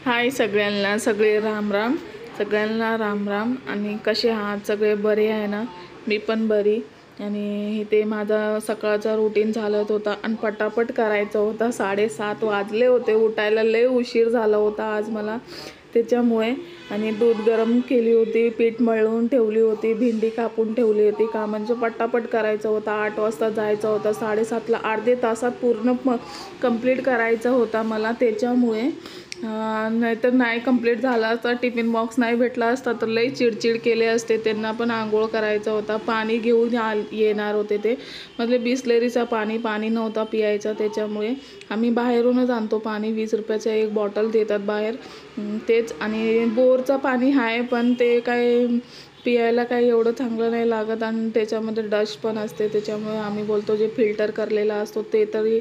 हाय सगळ्यांना, सगळे राम राम. सगळ्यांना राम राम. आणि कसे आहात सगळे? बरे आहे ना? मी पण बरी. आणि ते माझा सकाळचा रुटीन चालत होता आणि पटापट करायचं होता. 7:30 वाजले होते उठायला. लय उशीर झाला होता आज मला त्याच्यामुळे. आणि दूध गरम केली होती, पीठ मळून ठेवली होती, भेंडी कापून ठेवली होती. का म्हणजे पटापट करायचं होता. 8 वाजता जायचं होतं. 7:30ला अर्धे तासात पूर्ण कंप्लीट करायचं होता मला त्याच्यामुळे. नाहीतर नाही कंप्लीट झाला असता, टिफिन बॉक्स नाही भेटला असता तर लई चिडचिड केले असते. त्यांना पण आंघोळ करायचा होता. पाणी घेऊन येणार होते ते. म्हणजे बिसलेरीचा पाणी नव्हता पियायचा त्याच्यामुळे आम्ही बाहेरूनच आणतो पाणी. 20 रुपयाचं एक बॉटल देतात बाहेर तेच. आणि बोरचं पाणी आहे पण ते काय पियायला काही एवढं चांगलं नाही लागत आणि त्याच्यामध्ये डस्ट पण असते. त्याच्यामुळे आम्ही बोलतो जे फिल्टर करलेला असतो ते तरी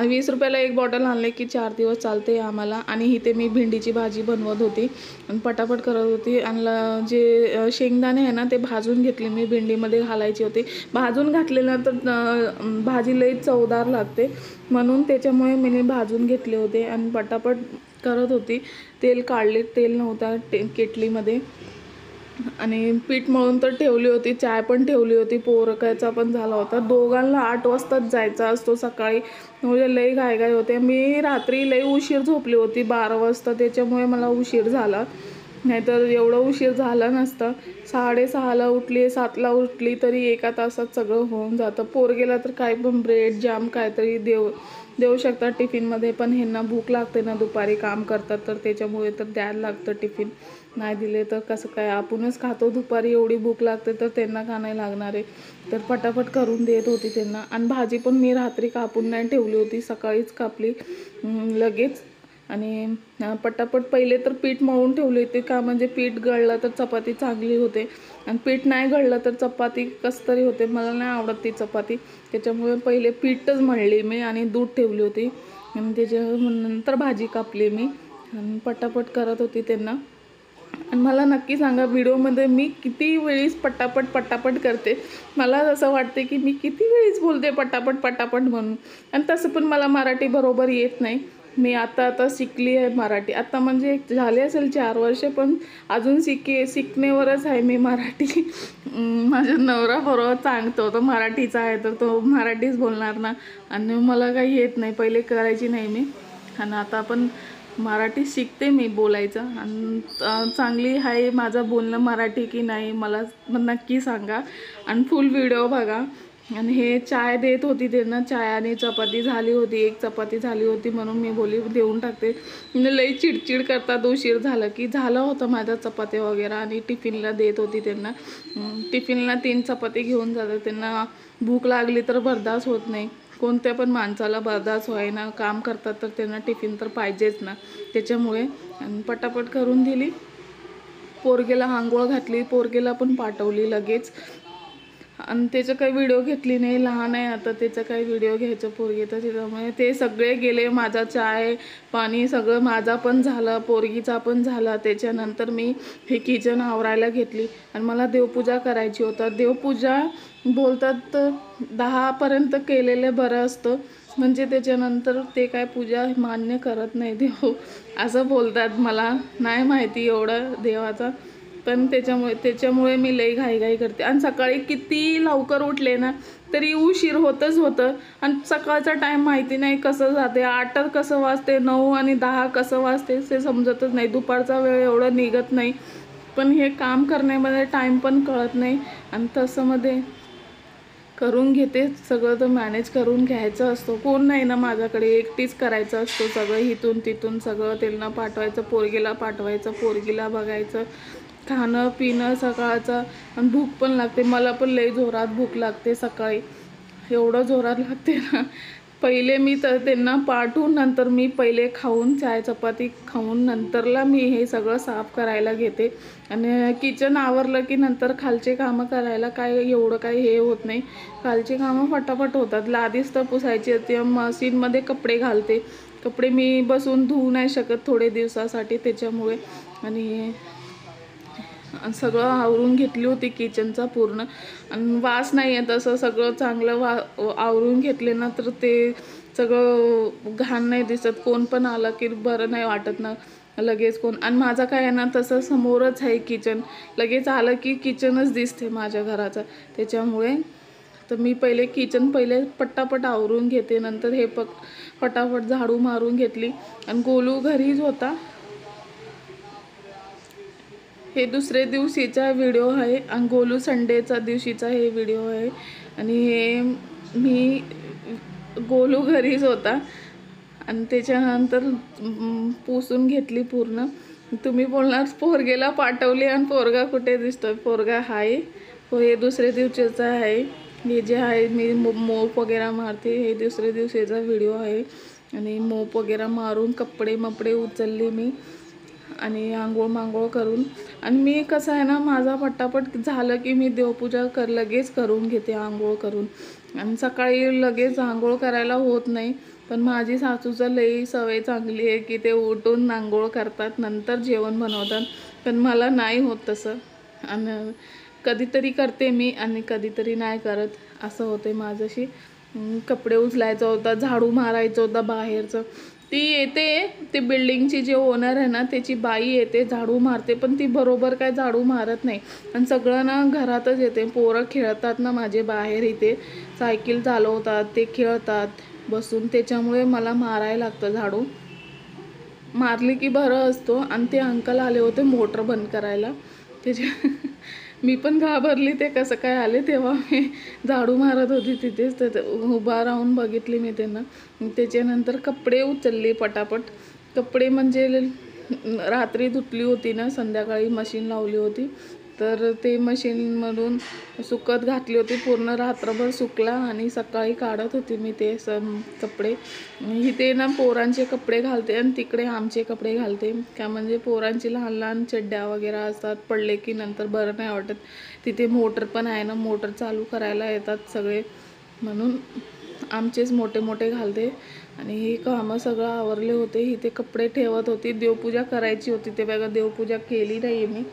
20 रुपयाला एक बॉटल आणले की 4 दिवस चालते आम्हाला. आणि इथे मी भेंडीची भाजी बनवत होती आणि पटापट करत होती. आणि जे शेंगदाणे आहे ना ते भाजून घेतले मी, भेंडीमध्ये घालायची होती. भाजून घातलेलं भाजी लई चवदार लागते म्हणून त्याच्यामुळे मी भाजून घेतले होते आणि पटापट करत होती. तेल काढले, तेल नव्हता केटलीमध्ये. आणि पीठ मळून तर ठेवली होती, चाय पण ठेवली होती, पोरकायचा पण झाला होता. दोघांना 8 वाजताच जायचा असतो सकाळी. म्हणजे लई घाई होते. मी रात्री लई उशीर झोपली होती 12 वाजता, त्याच्यामुळे मला उशीर झाला. नाहीतर एवढं उशीर झाला नसता. 6:30ला उठली, 7ला उठली तरी एका तासात सगळं होऊन जातं. पोरगेला तर काय पण ब्रेड जॅम काहीतरी देऊ शकतात टिफिनमध्ये. पण ह्यांना भूक लागते ना, दुपारी काम करतात तर त्याच्यामुळे तर द्यायला लागतं टिफिन. नाही दिले तर कसं काय? आपणच खातो दुपारी, एवढी भूक लागते तर त्यांना का नाही लागणार आहे? तर पटापट करून देत होती त्यांना. आणि भाजी पण मी रात्री कापून नाही ठेवली होती, सकाळीच कापली लगेच. आणि पटापट पहिले तर पीठ मळून ठेवले होते. का म्हणजे पीठ गळलं तर चपाती चांगली होते आणि पीठ नाही गळलं तर चपाती कसं तरी होते. मला नाही आवडत ती चपाती, त्याच्यामुळे पहिले पीठच मळली मी आणि दूध ठेवली होती. आणि त्याच्यानंतर भाजी कापली मी आणि पटापट करत होती त्यांना. आणि मला नक्की सांगा व्हिडिओमध्ये मी किती वेळीस पटापट करते. मला असं वाटते की मी किती वेळीस बोलते पटापट म्हणून. आणि तसं पण मला मराठी बरोबर येत नाही. मी आता शिकली आहे मराठी. आता म्हणजे झाले असेल 4 वर्ष, पण अजून शिकण्यावरच आहे मी मराठी. माझा नवरा बरोबर सांगतो, तो मराठीचा आहे तर तो मराठीच बोलणार ना. आणि मला काही येत नाही, पहिले करायची नाही मी. आणि आता पण मराठी शिकते मी बोलायचं. आणि चांगली आहे माझं बोलणं मराठी की नाही मला नक्की सांगा. आणि फुल व्हिडिओ बघा. आणि हे चाय देत होती त्यांना, चाय आणि चपाती झाली होती, एक चपाती झाली होती म्हणून मी बोली देऊन टाकते. म्हणजे लई चिडचिड करतात उशीर झालं की. झालं होतं माझ्या चपाती वगैरे आणि टिफिनला देत होती त्यांना. टिफिनला 3 चपाती घेऊन जातात. त्यांना भूक लागली तर बर्दाश्त होत नाही. कोणत्या पण माणसाला बर्दाश्त व्हायना, काम करतात तर त्यांना टिफिन तर पाहिजेच ना. त्याच्यामुळे आणि पटापट करून दिली. पोरगेला आंघोळ घातली, पोरगेला पण पाठवली लगेच. आणि त्याचं काही व्हिडिओ घेतली नाही, लहान आहे आता, त्याचं काही व्हिडिओ घ्यायचं पोरगीचं. त्याच्यामुळे ते सगळे गेले. माझा चाय पाणी सगळं माझा पण झालं, पोरगीचा पण झाला. त्याच्यानंतर मी हे किचन आवरायला घेतली आणि मला देवपूजा करायची होतं. देवपूजा बोलतात 10पर्यंत केलेलं बरं असतं, म्हणजे त्याच्यानंतर ते काय पूजा मान्य करत नाही देव, असं बोलतात. मला नाही माहिती एवढं देवाचा, पण त्याच्यामुळे मी लई घाई करते. आणि सकाळी किती लवकर उठले ना तरी उशीर होतं. आणि सकाळचा टाईम माहिती नाही कसं जाते. 8 कसं वाजते, 9 आणि 10 कसं वाजते ते समजतच नाही. दुपारचा वेळ एवढं निघत नाही, पण हे काम करण्यामध्ये टाईम पण कळत नाही. आणि तसं मध्ये करून घेते सगळं, तर मॅनेज करून घ्यायचं असतो. कोण नाही ना माझ्याकडे, एकटीच करायचं असतो सगळं. इथून तिथून सगळं त्यांना पाठवायचं, पोरगीला पाठवायचं, पोरगीला बघायचं, खाणं पिणं सकाळचं. आणि भूक पण लागते मला, पण लई जोरात भूक लागते सकाळी. एवढं जोरात लागते ना. पहिले मी तर त्यांना पाठवून नंतर मी पहिले खाऊन, चाय चपाती खाऊन नंतरला मी हे सगळं साफ करायला घेते. आणि किचन आवरलं की नंतर खालचे कामं करायला काय एवढं काही हे होत नाही. खालची कामं फटाफट होतात. लादीच तर पुसायची असते, मशीनमध्ये कपडे घालते. कपडे मी बसून धुवू नाही शकत थोडे दिवसासाठी, त्याच्यामुळे. आणि सगळं आवरून घेतली होती किचनचा पूर्ण. आणि वास नाही येत असं सगळं चांगलं आवरून घेतले ना तर ते सगळं घाण नाही दिसत. कोण पण आलं की बरं नाही वाटत ना लगेच कोण. आणि माझं काय आहे ना तसं समोरच आहे किचन, लगेच आलं की किचनच दिसते माझ्या घराचं. त्याच्यामुळे तर मी पहिले किचन पटापट आवरून घेते, नंतर हे फटाफट झाडू मारून घेतली. आणि गोलू घरीच होता. हे दुसरे दिवशीचा व्हिडिओ आहे आणि गोलू संडेचा दिवशीचा हे व्हिडिओ आहे. आणि हे मी गोलू घरीच होता आणि त्याच्यानंतर पुसून घेतली पूर्ण. तुम्ही बोलणार पोरगेला पाठवली आणि पोरगा कुठे दिसतोय? पोरगा आहे हे दुसरे दिवशीचा आहे. हे जे आहे मी मोप वगैरे मारते, हे दुसरे दिवशीचा व्हिडिओ आहे. आणि मोप वगैरे मारून कपडे उचलले मी आणि आंघोळ करून. आणि मी कसं आहे ना माझा पटापट झालं की मी देवपूजा लगेच करून घेते आंघोळ करून. आणि सकाळी लगेच आंघोळ करायला होत नाही, पण माझी सासूचं लई सवय चांगली आहे की ते उठून आंघोळ करतात नंतर जेवण बनवतात. पण मला नाही होत तसं. आणि कधीतरी करते मी आणि कधीतरी नाही करत, असं होते माझ्याशी. कपडे उचलायचं होता, झाडू मारायचं होता बाहेरचं. ती येते, ती बिल्डिंगची जे ओनर आहे ना त्याची बाई येते, झाडू मारते, पण ती बरोबर काय झाडू मारत नाही. आणि सगळं ना घरातच येते. पोरं खेळतात ना माझे बाहेर, इथे सायकल चालवतात, ते खेळतात बसून, त्याच्यामुळे मला मारायला लागतं झाडू. मारली की बरं असतो. आणि ते अंकल आले होते मोटर बंद करायला, त्याच्या मी पण घाबरली ते कसं काय आले. तेव्हा मी झाडू मारत होती तिथेच, तर उभा राहून बघितली मी त्यांना. त्याच्यानंतर कपडे उचलले पटापट. कपडे म्हणजे रात्री धुतली होती ना, संध्याकाळी मशीन लावली होती, तर ते मशीनमधून सुकत घातली होती, पूर्ण रात्रभर सुकला. आणि सकाळी काढत होती मी ते कपडे. इथे ना पोरांचे कपडे घालते आणि तिकडे आमचे कपडे घालते, का म्हणजे पोरांची लहान लहान चड्ड्या वगैरे असतात, पडले की नंतर बरं नाही वाटत. तिथे मोटर पण आहे ना, मोटर चालू करायला येतात सगळे, म्हणून आमचेच मोठे मोठे घालते. आणि ही कामं सगळं आवरले होते. इथे कपडे ठेवत होती, देवपूजा करायची होती. ते बघा देवपूजा केली नाही मी.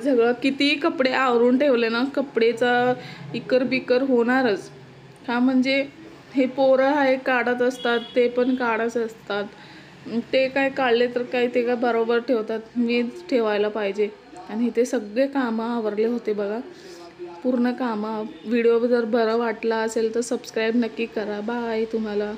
सगळं कितीही कपडे आवरून ठेवले ना, कपडेचा इकर बिकर होणारच. का म्हणजे हे पोरं आहे काढत असतात, ते पण काढत असतात. ते काय काढले तर काय ते काय बरोबर ठेवतात, मीच ठेवायला पाहिजे. आणि इथे सगळे कामं आवरले होते बघा, पूर्ण कामं. व्हिडिओ जर बरं वाटला असेल तर सबस्क्राईब नक्की करा. बाय तुम्हाला.